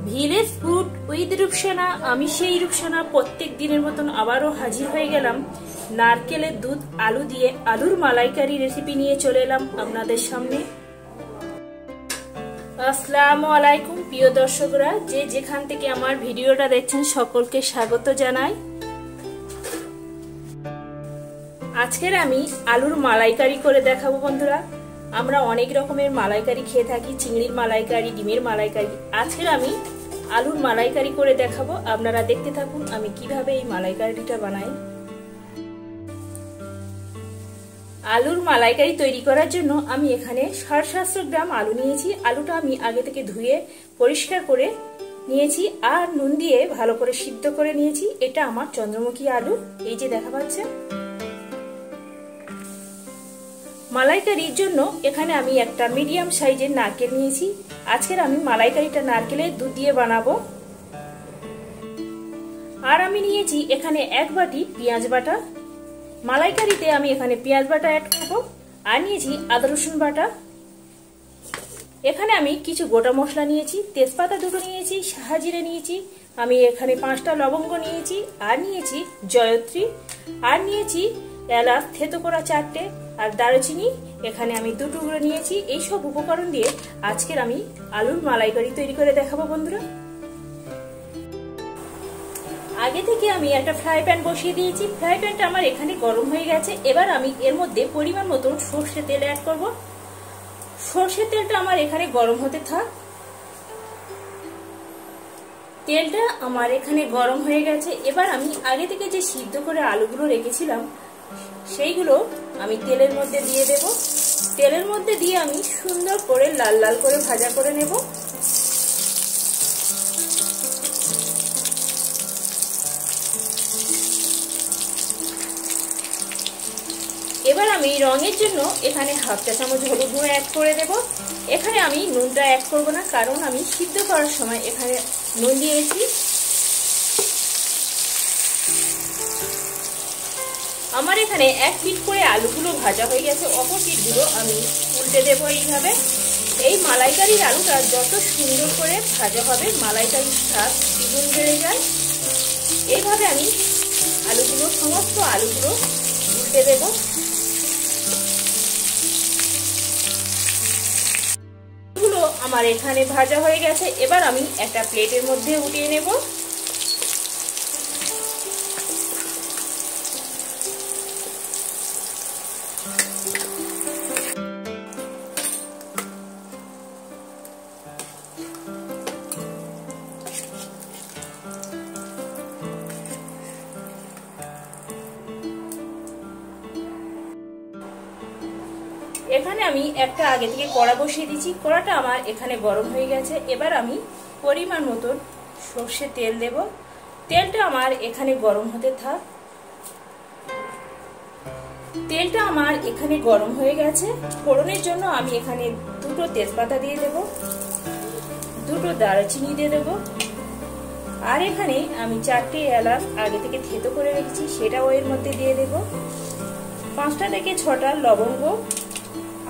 Village food with Rupsana. আমি সেই রূপসানা প্রত্যেক দিনের মতন আবারও হাজির হয়ে গেলাম। নারকেলের দুধ আলু দিয়ে আলুর মালাইকারি রেসিপি নিয়ে চলে এলাম আপনাদের সামনে। আসসালামু আলাইকুম প্রিয় দর্শকরা, যে যেখান থেকে আমার ভিডিওটা দেখছেন সকলকে স্বাগত জানাই। আজকের আমি আলুর মালাইকারি করে দেখাবো বন্ধুরা। আমরা অনেক রকমের মালাইকারি খেয়ে থাকি, চিংড়ির মালাইকারি, ডিমের মালাইকারি। আজকের আমি আলুর মালাইকারি করে দেখাবো। আপনারা দেখতে থাকুন আমি কিভাবে এই মালাইকারিটা বানাই। আলুর মালাইকারি তৈরি করার জন্য আমি এখানে 750 গ্রাম আলু নিয়েছি। আলুটা আমি আগে থেকে ধুয়ে পরিষ্কার করে নিয়েছি আর নুন দিয়ে ভালো করে সিদ্ধ করে নিয়েছি। এটা আমার চন্দ্রমুখী আলু, এই যে দেখা পাচ্ছে। মালাইকারির জন্য এখানে আমি একটা মিডিয়াম সাইজের নারকেল নিয়েছি। আজকের আমি মালাইকারিটা নারকেলের দুধ দিয়ে বানাবো। আর আমি নিয়েছি এখানে 1 বাটি পেঁয়াজ বাটা। মালাইকারিতে আমি এখানে পেঁয়াজ বাটা অ্যাড করব। আর নিয়েছি আদা রসুন বাটা। এখানে আমি কিছু গোটা মশলা নিয়েছি, তেজপাতা 2টো নিয়েছি, শাহজিরে নিয়েছি, আমি এখানে 5টা লবঙ্গ নিয়েছি, আর নিয়েছি জয়ত্রী, আর নিয়েছি এলাচ থেতো করা 4টে, আর দারুচিনি এখানে আমি 2 টুকরো নিয়েছি। এই সব উপকরণ দিয়ে আজকের আমি আলুর মালাইকারি তৈরি করে দেখাবো বন্ধুরা। আগে থেকে আমি একটা ফ্রাই প্যান বসিয়ে দিয়েছি। ফ্রাই প্যানটা আমার এখানে গরম হয়ে গেছে। এবার আমি এর মধ্যে পরিমাণ মতন সরষের তেল অ্যাড করব। সরষের তেলটা আমার এখানে গরম হতে থাক। তেলটা আমার এখানে গরম হয়ে গেছে। এবার আমি আগে থেকে যে সিদ্ধ করে আলুগুলো রেখেছিলাম সেইগুলো আমি তেলের মধ্যে দিয়ে দেব। তেলের মধ্যে দিয়ে আমি সুন্দর করে লাল লাল করে ভাজা করে নেব। এবার আমি রঙের জন্য এখানে 1/2 চা চামচ হলুদ গুঁড়ো অ্যাড করে দেব। এখানে আমি নুনটা অ্যাড করব না, কারণ আমি সিদ্ধ করার সময় এখানে নুন দিয়েছি। আমার এখানে 1 পিঠ করে আলুগুলো ভাজা হয়ে গেছে। অপর পিঠগুলো আমি উল্টে দেবো এইভাবে। এই মালাইকারির আলুটা যত সুন্দর করে ভাজা হবে মালাইকারির স্বাদ দ্বিগুণ বেড়ে যায়। এইভাবে আমি সমস্ত আলুগুলো উল্টে দেব। আমার এখানে ভাজা হয়ে গেছে। এবার আমি একটা প্লেটের মধ্যে উঠিয়ে নেব। এখানে আমি একটা আগে থেকে কড়া বসিয়ে দিয়েছি। কড়াটা আমার এখানে গরম হয়ে গেছে। এবার আমি পরিমাণ মতন সরষের তেল দেব। তেলটা আমার এখানে গরম হতে থাক। তেলটা আমার এখানে গরম হয়ে গেছে। ফোড়নের জন্য আমি এখানে 2টো তেজপাতা দিয়ে দেব, 2টো দারুচিনি দিয়ে দেব, আর এখানে আমি 4টে এলাচ আগে থেকে থেতো করে রেখেছি সেটাও এর মধ্যে দিয়ে দেব, 5টা থেকে 6টা লবঙ্গ,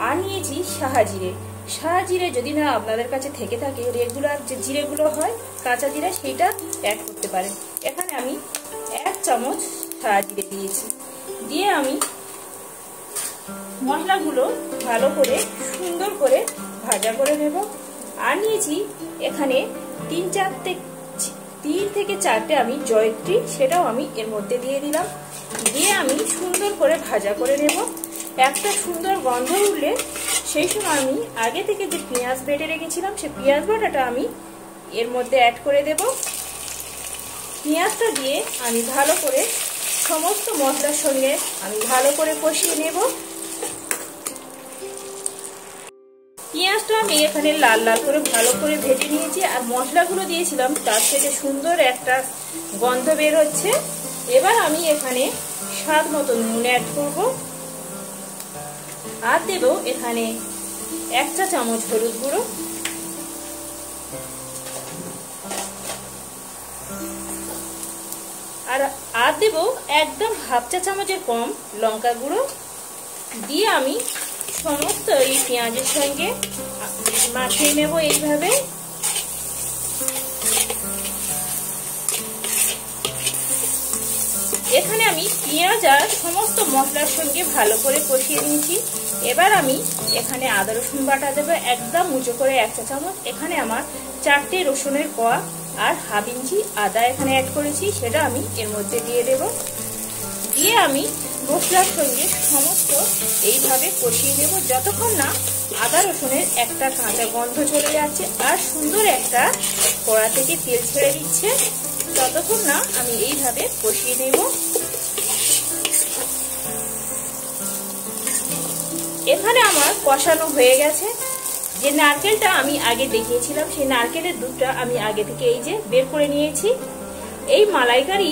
আর নিয়েছি শাহজিরে। শাহজিরে যদি না আপনাদের কাছে থেকে থাকে রেগুলার যে জিরেগুলো হয় কাঁচা জিরা, সেটা অ্যাড করতে পারেন। এখানে আমি 1 চামচ শাহজিরে দিয়েছি। দিয়ে আমি মশলাগুলো ভালো করে সুন্দর করে ভাজা করে নেব। আর নিয়েছি এখানে 3 থেকে 4টে আমি জয়ত্রী, সেটাও আমি এর মধ্যে দিয়ে দিলাম। দিয়ে আমি সুন্দর করে ভাজা করে নেব। একটা সুন্দর গন্ধ উঠলে সেই সময় আমি আগে থেকে যে পেঁয়াজ বেটে রেখেছিলাম সেই পেঁয়াজ বাটাটা আমি এর মধ্যে অ্যাড করে দেব। পেঁয়াজটা দিয়ে আমি ভালো করে সমস্ত মশলার সঙ্গে আমি ভালো করে কষিয়ে নেব। পেঁয়াজটা আমি এখানে লাল লাল করে ভালো করে ভেজে নিয়েছি। আর মশলাগুলো দিয়েছিলাম তার থেকে সুন্দর একটা গন্ধ বের হচ্ছে। এবার আমি এখানে স্বাদ মতো নুন অ্যাড করব। আর দেব এখানে 1 চা চামচ হলুদ গুঁড়ো, আর দেব একদম 1/2 চা চামচের কম লঙ্কা গুঁড়ো। দিয়ে আমি সমস্ত এই পেঁয়াজের সঙ্গে মাখিয়ে নেব এইভাবে। এখানে আমি পেঁয়াজ আর সমস্ত মশলার সঙ্গে ভালো করে কষিয়ে নিয়েছি। এবার আমি এখানে আদা রসুন বাটা দেবো একদম উঁচু করে 1 চা চামচ। এখানে আমার 4টে রসুনের কোয়া আর হাফ ইঞ্চি আদা এখানে অ্যাড করেছি, সেটা আমি এর মধ্যে দিয়ে দেব। দিয়ে আমি মশলার সঙ্গে সমস্ত এইভাবে কষিয়ে নেব যতক্ষণ না আদা রসুনের একটা কাঁচা গন্ধ চলে যাচ্ছে আর সুন্দর একটা কড়া থেকে তেল ছেড়ে দিচ্ছে, ততক্ষণ না আমি এইভাবে কষিয়ে নেব। এখানে আমার কষানো হয়ে গেছে। যে নারকেলটা আমি আগে দেখিয়েছিলাম সেই নারকেলের দুধটা আমি আগে থেকে এই যে বের করে নিয়েছি। এই মালাইকারি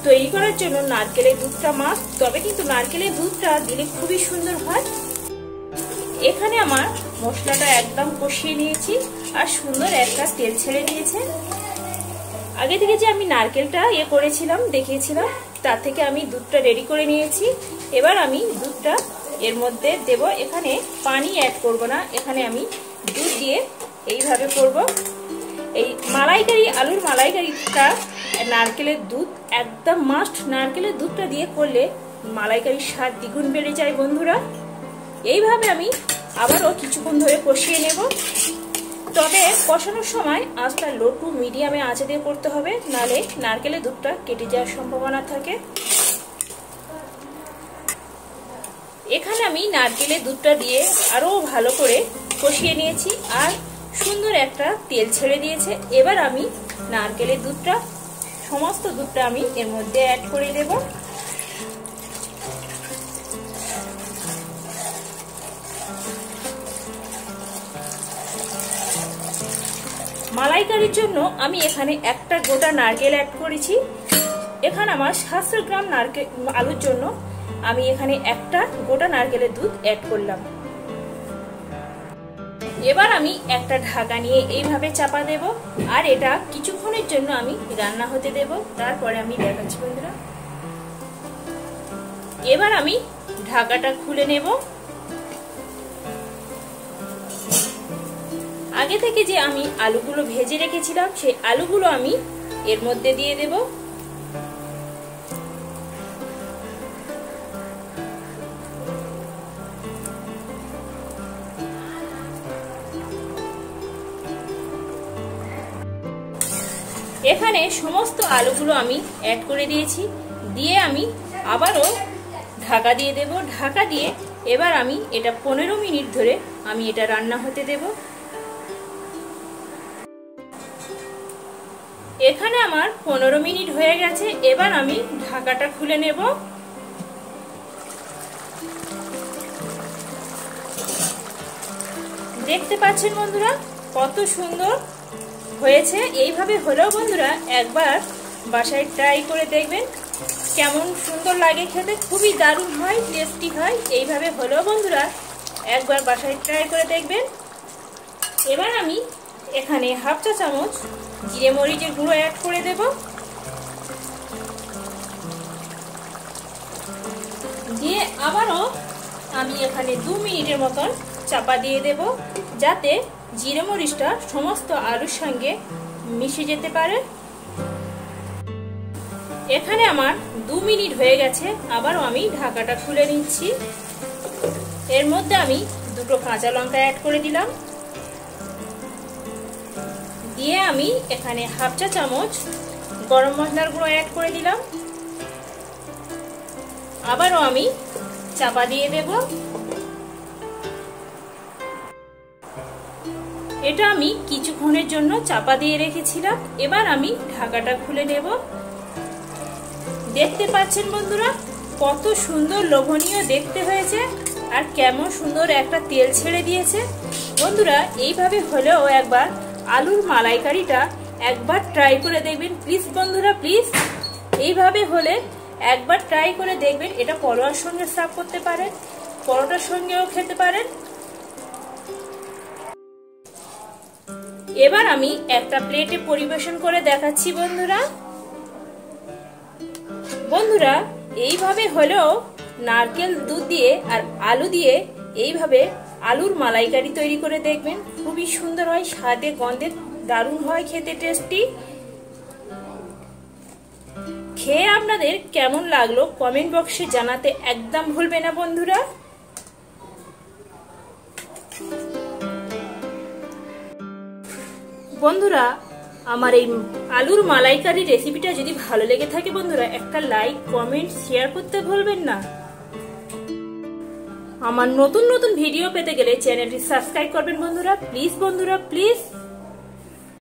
তৈরি করার জন্য নারকেলের দুধটা মাস্ট, তবে কিন্তু নারকেলের দুধটা দিলে খুবই সুন্দর হয়। এখানে আমার মশলাটা একদম কষিয়ে নিয়েছি আর সুন্দর একটা তেল ছেড়ে দিয়েছে। আগে থেকে যে আমি নারকেলটা করেছিলাম দেখিয়েছিলাম, তার থেকে আমি দুধটা রেডি করে নিয়েছি। এবার আমি দুধটা এর মধ্যে দেব। এখানে পানি অ্যাড করব না, এখানে আমি দুধ দিয়ে এইভাবে করব। এই মালাইকারি আলুর মালাইকারিটা নারকেলের দুধ একদম মাস্ট। নারকেলের দুধটা দিয়ে করলে মালাইকারির স্বাদ দ্বিগুণ বেড়ে যায় বন্ধুরা। এইভাবে আমি আবারও কিছুক্ষণ ধরে কষিয়ে নেব। তবে কষানোর সময় আঁচটা লো টু মিডিয়ামে আঁচে দিয়ে করতে হবে, নালে নারকেলের দুধটা কেটে যাওয়ার সম্ভাবনা থাকে। এখানে আমি নারকেলের দুধটা দিয়ে আরো ভালো করে কষিয়ে নিয়েছি আর সুন্দর একটা তেল ছেড়ে দিয়েছে। এবার আমি নারকেলের দুধটা সমস্ত দুধটা আমি এর মধ্যে অ্যাড করে দেব। মালাইকারির জন্য আমি এখানে একটা গোটা নারকেল অ্যাড করেছি। এখানে আমার 700 গ্রাম নারকেল আলুর জন্য আমি এখানে একটা গোটা নারকেলের দুধ অ্যাড করলাম। এবার আমি একটা ঢাকা নিয়ে এইভাবে চাপা দেব আর এটা কিছুক্ষণের জন্য আমি রান্না হতে দেব, তারপরে আমি দেখাচ্ছি বন্ধুরা। এবার আমি ঢাকাটা খুলে নেব। আগে থেকে যে আমি আলুগুলো ভেজে রেখেছিলাম সেই আলুগুলো আমি এর মধ্যে দিয়ে দেব। এখানে সমস্ত আলুগুলো আমি অ্যাড করে দিয়েছি, দিয়ে আমি আবারও ঢাকা দিয়ে দেব। ঢাকা দিয়ে এবার আমি এটা 15 মিনিট ধরে আমি এটা রান্না হতে দেব। এখানে আমার 15 মিনিট হয়ে গেছে। এবার আমি ঢাকাটা খুলে নেব। দেখতে পাচ্ছেন বন্ধুরা কত সুন্দর হয়েছে। এইভাবে হলেও বন্ধুরা একবার বাসায় ট্রাই করে দেখবেন কেমন সুন্দর লাগে খেতে, খুবই দারুণ হয়, টেস্টি হয়। এইভাবে হলেও বন্ধুরা একবার বাসায় ট্রাই করে দেখবেন। এবার আমি এখানে হাফ চা চামচ জিরে মরিচের গুঁড়ো অ্যাড করে দেব। দিয়ে আবারও আমি এখানে 2 মিনিটের মতন চাপা দিয়ে দেব, যাতে জিরে মরিচটা সমস্ত আলুর সঙ্গে মিশে যেতে পারে। এখানে আমার 2 মিনিট হয়ে গেছে। আবারও আমি ঢাকাটা খুলে নিচ্ছি। এর মধ্যে আমি 2টো কাঁচা লঙ্কা অ্যাড করে দিলাম। দিয়ে আমি এখানে হাফ চা চামচ গরম মশলার গুঁড়ো অ্যাড করে দিলাম। আবারও আমি চাপা দিয়ে দেব। এটা আমি কিছুক্ষণের জন্য চাপা দিয়ে রেখেছিলাম। এবার আমি ঢাকাটা খুলে নেব। দেখতে পাচ্ছেন বন্ধুরা কত সুন্দর লোভনীয় দেখতে হয়েছে আর কেমন সুন্দর একটা তেল ছেড়ে দিয়েছে। বন্ধুরা এইভাবে হলেও একবার আলুর মালাইকারিটা একবার ট্রাই করে দেখবেন প্লিজ বন্ধুরা, প্লিজ। এইভাবে হলে একবার ট্রাই করে দেখবেন। এটা পরোটার সঙ্গে সার্ভ করতে পারেন, পরোটার সঙ্গেও খেতে পারেন। এবার আমি একটা প্লেটে পরিবেশন করে দেখাচ্ছি বন্ধুরা। বন্ধুরা এইভাবে হলেও নারকেল দুধ দিয়ে আর আলু দিয়ে এইভাবে আলুর মালাইকারি তৈরি করে দেখবেন, খুবই সুন্দর হয়, স্বাদে গন্ধে দারুণ হয়, খেতে টেস্টি। খেয়ে আপনাদের কেমন লাগলো কমেন্ট বক্সে জানাতে একদম ভুলবে না বন্ধুরা। বন্ধুরা আমার এই আলুর মালাইকারি রেসিপিটা যদি ভালো লেগে থাকে বন্ধুরা একটা লাইক কমেন্ট শেয়ার করতে ভুলবেন না। আমার নতুন নতুন ভিডিও পেতে গেলে চ্যানেলটি সাবস্ক্রাইব করবেন বন্ধুরা, প্লিজ বন্ধুরা প্লিজ।